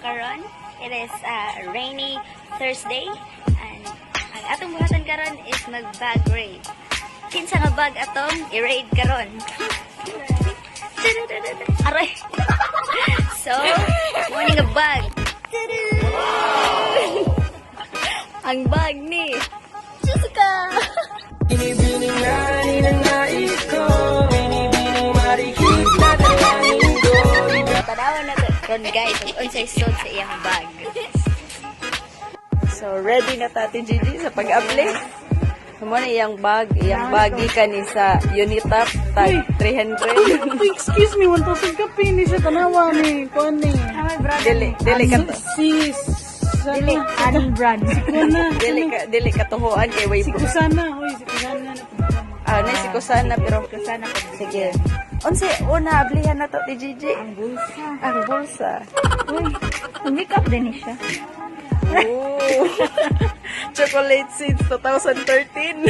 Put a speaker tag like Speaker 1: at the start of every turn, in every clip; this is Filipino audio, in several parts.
Speaker 1: karon. It is rainy Thursday and ang atong buhatan karon is mag-bag raid. Kinsa nga bag atong i-raid karon? Aray. So, morning nga bag. Ang bag ni Jessica.
Speaker 2: Binibining na ninanais ko, binibining marikit na dalangin ko.
Speaker 1: Tanawan na to. Ron guys, unsay suot sa iyang bag.
Speaker 3: So, ready na tati Gigi sa pag-apply. Mo na iyang bagi kani sa Unitap tag 300.
Speaker 4: Excuse me, 1,000 ka pini siya tanawa ni kuan ni.
Speaker 3: Dili ka
Speaker 4: Sis.
Speaker 1: Dili anong brand?
Speaker 3: dili ka tuhuan kay way
Speaker 4: Si Kusana, hoy, si Kusana na.
Speaker 3: na si Kusana pero sige. Unsa una ablihan na to ti Gigi? Ang bulsa.
Speaker 1: Uy, make-up din siya.
Speaker 3: Oh. Chocolate Seeds 2013.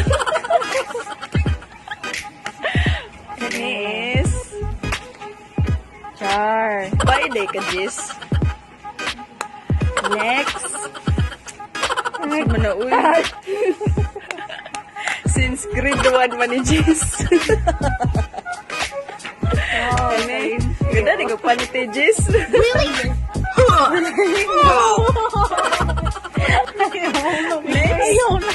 Speaker 3: Kani is Char. Friday ka, Jis. Next. Ano man na, uy. Since grade 1 man ni Jis. Kani. Ganda, di ko panite, Jis. Really? Next.
Speaker 4: Ayaw na.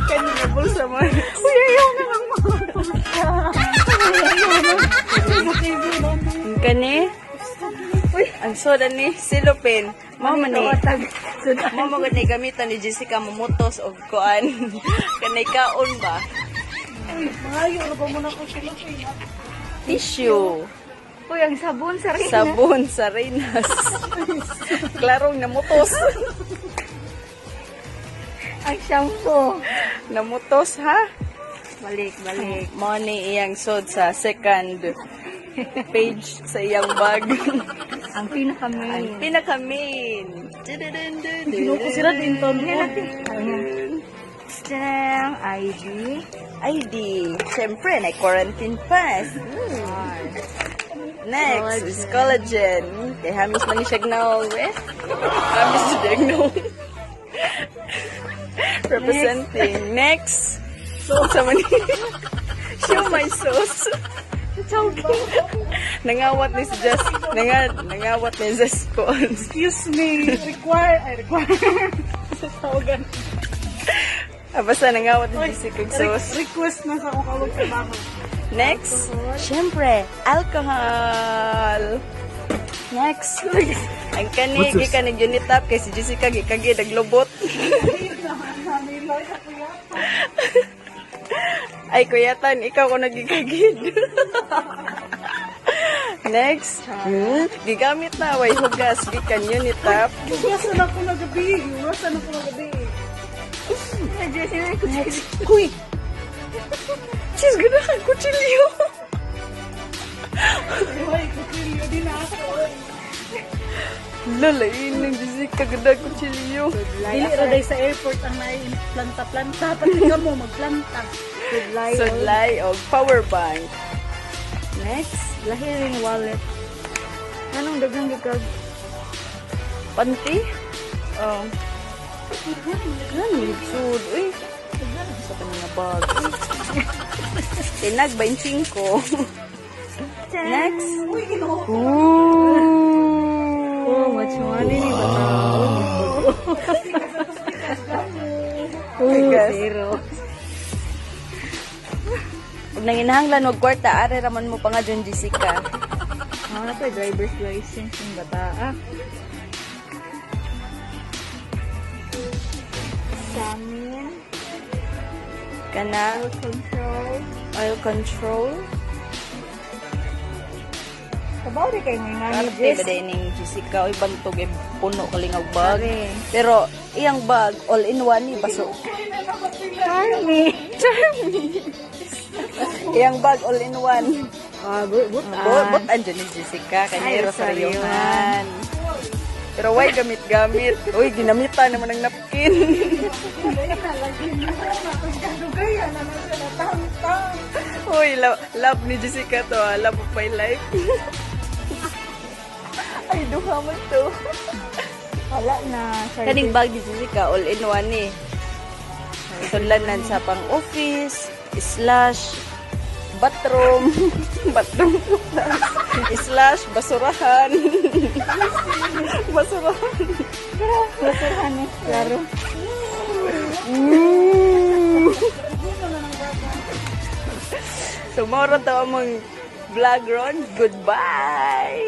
Speaker 3: Kani na bulsa mo.
Speaker 4: Uy, ayaw na lang mga pulsa.
Speaker 3: Kani? Uy, ang soda ni Silopin. Mama ni. Mama ko ni gamitan ni Jessica mamutos o kuan. Kanay kaon ba?
Speaker 4: Uy, ayaw na ba muna ko sila kayo?
Speaker 3: Tissue.
Speaker 1: Uy, ang sabon sa rin.
Speaker 3: Sabon sa Reynas. Klarong namutos.
Speaker 1: Ang shampoo.
Speaker 3: Namutos ha?
Speaker 1: Balik.
Speaker 3: Money iyang sod sa second page sa iyang bag.
Speaker 1: Ang pinaka-main.
Speaker 3: Pinaka-main.
Speaker 4: Ginuko sila din to.
Speaker 1: Ang ID.
Speaker 3: ID. Siyempre, na-quarantine pass. Next is collagen. Kay Hamis man ni Siagnaw. Hamis si Siagnaw. Representing. Next. Sauce sa mani. Show my sauce. Nangawat ni si Jess. Nangawat ni Jess ko.
Speaker 4: Excuse me. Require. Tawagan.
Speaker 3: Basta nangawat ni Jessica kong sauce.
Speaker 4: Request na sa akong kawag sa bahay.
Speaker 3: Next, syempre, alcohol. Next, ang kanig, ikanig Unitap, kay si Jessica, gikagi, naglubot. Ay, kuyatan, ikaw ko nagigagid. Next, gigamit na, way hugas, gikan Unitap.
Speaker 4: Wasan ako na gabi.
Speaker 3: Uy! Sis, ganda kang kutsilyo.
Speaker 4: Ay, kutilyo din ako.
Speaker 3: Lalain ng Jessica, ganda kang kutsilyo.
Speaker 4: Dili raday sa airport ang planta-planta. Pati ka mo magplanta.
Speaker 3: Sudlay o power bank.
Speaker 1: Next, lahi ring wallet. Anong dagang gikag?
Speaker 3: Panty? Oh. Ano sud? Uy. Sa kanina bag. Tinag 25. Next. Ooh.
Speaker 1: Oh, much money ni batao.
Speaker 3: Zero. Pag nanginahanglan og kwarta, are raman mo pa nga dyan, Jessica.
Speaker 1: Ako na pa, driver's license ng bataa. Examine.
Speaker 3: Kana, oil control.
Speaker 1: Sabaw rin kayo mga
Speaker 3: Arte ba din yung Jessica? Uy, bantog eh, puno kalingag bag. Pero, iyang bag, all in one, ni baso.
Speaker 1: Charmy.
Speaker 3: Iyang bag, all in one.
Speaker 1: Butan.
Speaker 3: Andyan ni Jessica, kanya
Speaker 1: Ay,
Speaker 3: Rosariohan. Pero why gamit-gamit? Uy, ginamitan naman ng napkin. Uy, love ni Jessica to, love of my life. Ay, duha mo to.
Speaker 4: Wala na.
Speaker 3: Kaning bag ni Jessica, all in one eh. Tulanan sa pang-office, slash, bathroom, bathroom, slash, basurahan. Basurahan.
Speaker 4: Basurahan eh. Klaro.
Speaker 3: Tomorrow to among vlog ron. Goodbye!